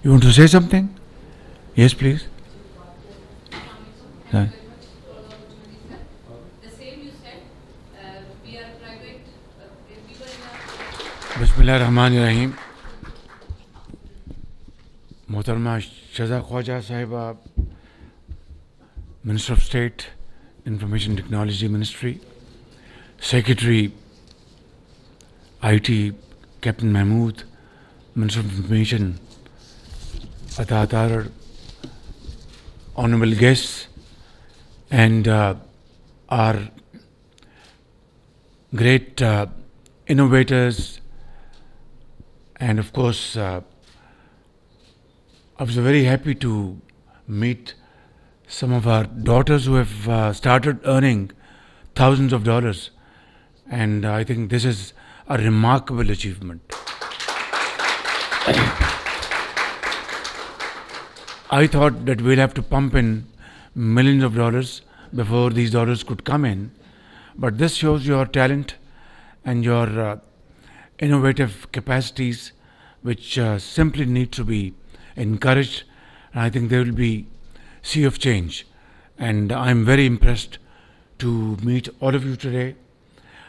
You want to say something? Yes, please. Thank you very much for the opportunity, sir. The same you said, we are private, we were in a बिस्मिल्लाह रहमान रहीम. मोहतरमा शजा ख्वाजा साहिबा, Minister of State, Information Technology Ministry, Secretary, IT, Captain Mahmood, Minister of Information, Ata Atar, honorable guests, and our great innovators, and of course, I was very happy to meet some of our daughters who have started earning thousands of dollars, and I think this is a remarkable achievement. I thought that we'll have to pump in millions of dollars before these dollars could come in, but this shows your talent and your innovative capacities, which simply need to be encouraged. And I think there will be sea of change, and I'm very impressed to meet all of you today.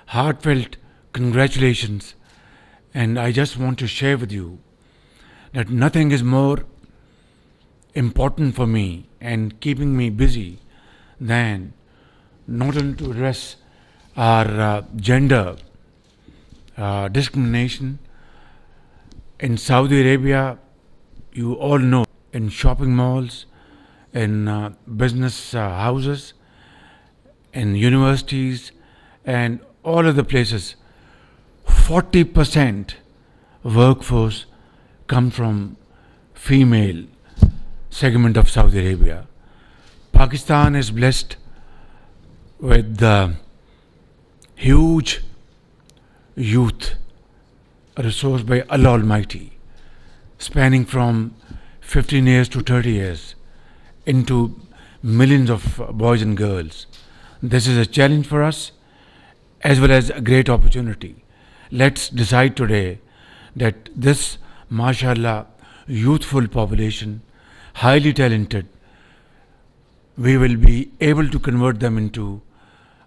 Heartfelt congratulations, and I just want to share with you that nothing is more important for me and keeping me busy than not only to address our gender discrimination. In Saudi Arabia, you all know, in shopping malls, in business houses, in universities, and all other places, 40% workforce come from female segment of Saudi Arabia. Pakistan is blessed with huge youth resource by Allah Almighty, spanning from 15 years to 30 years, into millions of boys and girls. This is a challenge for us as well as a great opportunity. Let's decide today that this, mashallah, youthful population, highly talented, we will be able to convert them into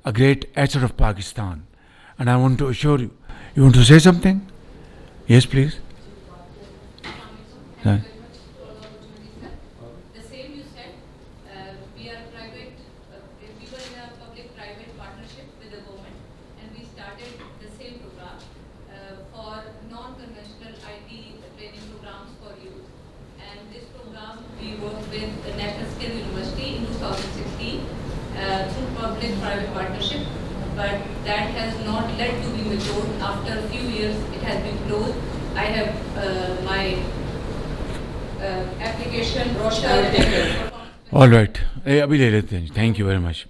a great asset of Pakistan. And I want to assure you, you want to say something? Yes, please. Thank you very much for the opportunity, sir. The same you said, we are private, we were in a public-private partnership with the government, and we started the same program for non-conventional IT training programs for youth. And this program we worked with the National Skill University in 2016 through public-private partnership, but that has not led to be matured. After a few years, it has been closed. I have my application brochure. All right. Abhi le lete hain. Thank you very much.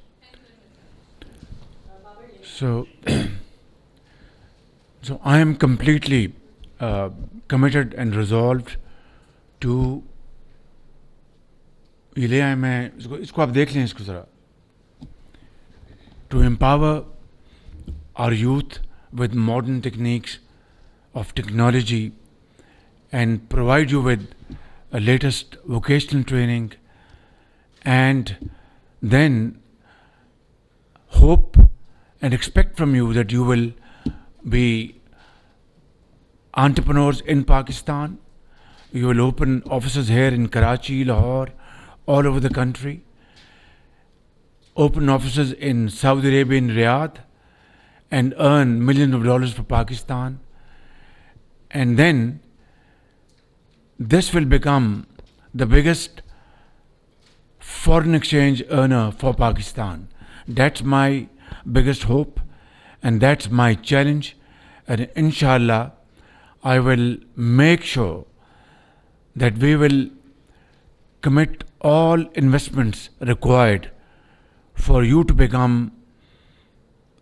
So, so I am completely committed and resolved to. ये ले आए मैं इसको आप देख लें इसको ज़रा. To empower our youth with modern techniques of technology and provide you with a latest vocational training, and then hope and expect from you that you will be entrepreneurs in Pakistan. You will open offices here in Karachi, Lahore, all over the country. Open offices in Saudi Arabia, in Riyadh, and earn millions of dollars for Pakistan. And then this will become the biggest foreign exchange earner for Pakistan. That's my biggest hope, and that's my challenge. And inshallah, I will make sure that we will commit all investments required for you to become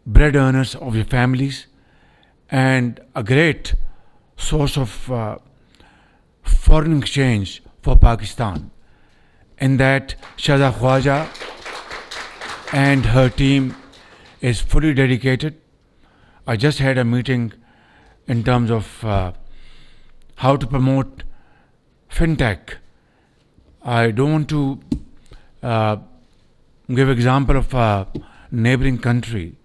bread earners of your families and a great source of foreign exchange for Pakistan. In that, Shaza Khwaja and her team is fully dedicated. I just had a meeting in terms of how to promote fintech. I don't want to uh, give example of a neighboring country,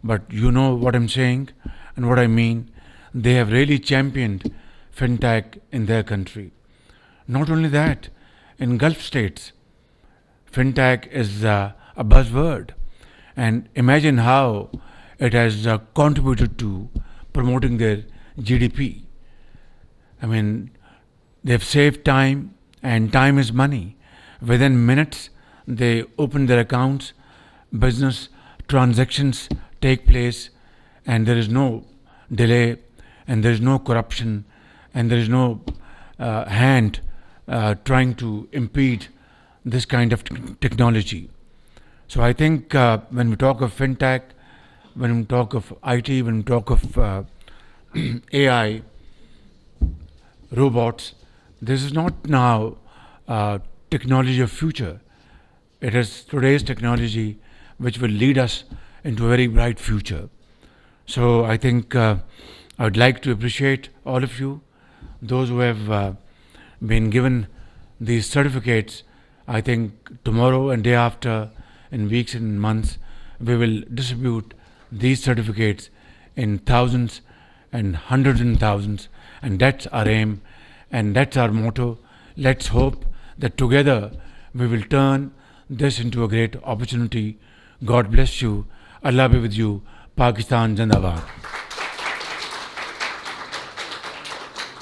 but you know what I'm saying and what I mean. They have really championed fintech in their country. Not only that, in Gulf states, fintech is a buzzword, and imagine how it has contributed to promoting their GDP. I mean, they've saved time, and time is money. Within minutes, they open their accounts, business transactions take place, and there is no delay, and there is no corruption, and there is no hand trying to impede this kind of technology. So I think when we talk of fintech, when we talk of IT, when we talk of AI, robots, this is not now technology of future. It is today's technology which will lead us into a very bright future. So I think I would like to appreciate all of you, those who have been given these certificates. I think tomorrow and day after, in weeks and months, we will distribute these certificates in thousands and hundreds and thousands, and that's our aim and that's our motto. Let's hope that together we will turn this into a great opportunity. God bless you. Allah be with you. Pakistan Zindabad.